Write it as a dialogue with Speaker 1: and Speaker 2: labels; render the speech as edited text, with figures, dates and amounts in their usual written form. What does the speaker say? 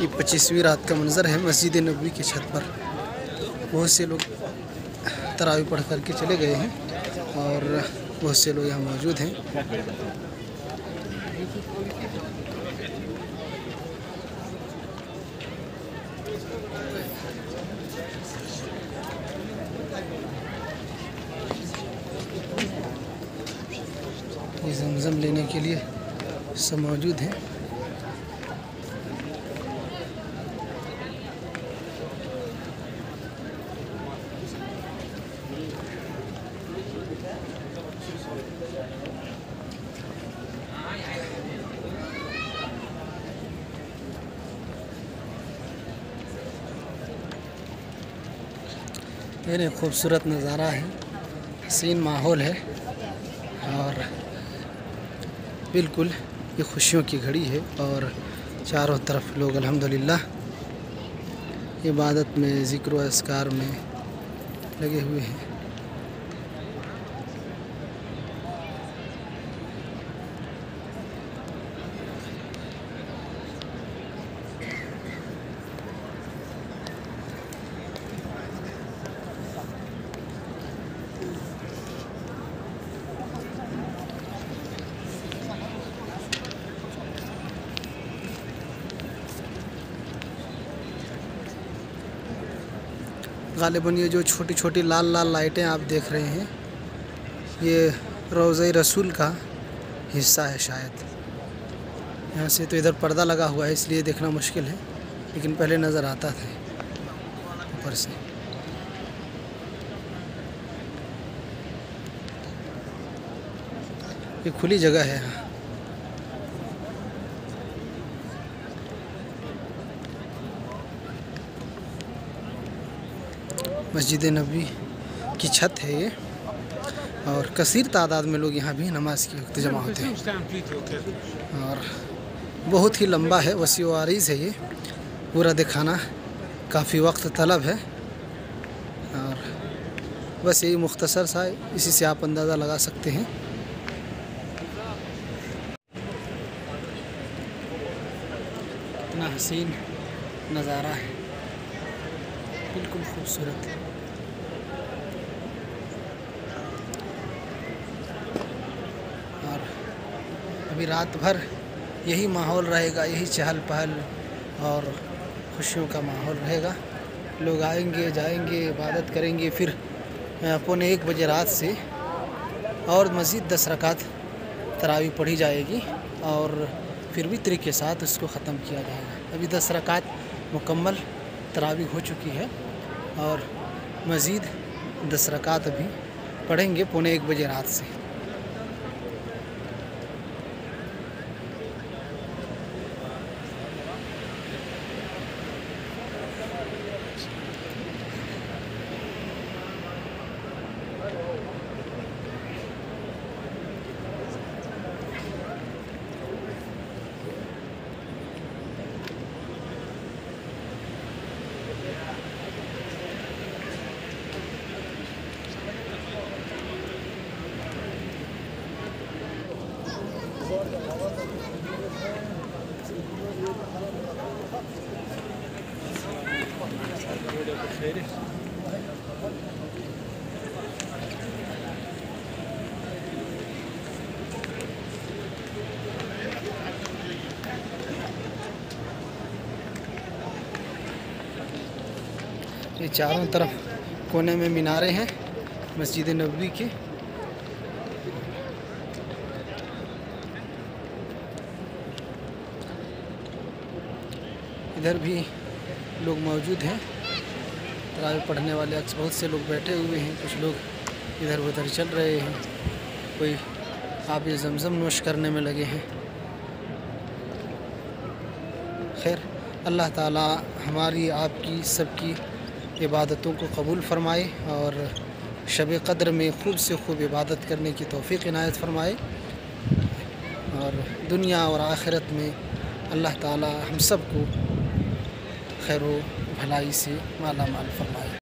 Speaker 1: ये 25वीं रात का मंज़र है मस्जिद नबवी की छत पर। बहुत से लोग तरावी पढ़ करके चले गए हैं और बहुत से लोग यहाँ मौजूद हैं। ये ज़मज़म लेने के लिए सब मौजूद हैं। ये खूबसूरत नज़ारा है, हसीन माहौल है और बिल्कुल ये खुशियों की घड़ी है और चारों तरफ लोग अल्हम्दुलिल्लाह इबादत में, ज़िक्र व अस्कार में लगे हुए हैं। गालिबन ये जो छोटी छोटी लाल लाल लाइटें आप देख रहे हैं, ये रोज़े रसूल का हिस्सा है शायद। यहाँ से तो इधर पर्दा लगा हुआ है इसलिए देखना मुश्किल है, लेकिन पहले नज़र आता था ऊपर से। ये खुली जगह है यहाँ। मस्जिद नबवी की छत है ये और कसीर तादाद में लोग यहाँ भी नमाज के वक्त जमा होते हैं और बहुत ही लंबा है, वसी व अरीज़ है। ये पूरा दिखाना काफ़ी वक्त तलब है और बस यही मुख्तसर सा, इसी से आप अंदाज़ा लगा सकते हैं। इतना हसीन नज़ारा है, बिल्कुल खूबसूरत। और अभी रात भर यही माहौल रहेगा, यही चहल पहल और खुशियों का माहौल रहेगा। लोग आएंगे जाएंगे, इबादत करेंगे, फिर 1:15 रात से और मज़ीद 10 रकात तरावी पढ़ी जाएगी और फिर वित्र के साथ उसको ख़त्म किया जाएगा। अभी 10 रकात मुकम्मल तरावी हो चुकी है और मज़ीद 10 रकात अभी पढ़ेंगे 1:15 रात से। ये चारों तरफ कोने में मीनारे हैं मस्जिद नबवी के। इधर भी लोग मौजूद हैं, तरावी पढ़ने वाले अक्सर बहुत से लोग बैठे हुए हैं, कुछ लोग इधर उधर चल रहे हैं, कोई आप ये ज़मज़म नोश करने में लगे हैं। खैर, अल्लाह ताला हमारी आपकी सबकी इबादतों को कबूल फ़रमाए और शब क़द्र में खूब से खूब इबादत करने की तौफ़ीक़ इनायत फ़रमाए और दुनिया और आखिरत में अल्लाह ताला हम सब को खैर व भलाई से माला माल फ़रमाए।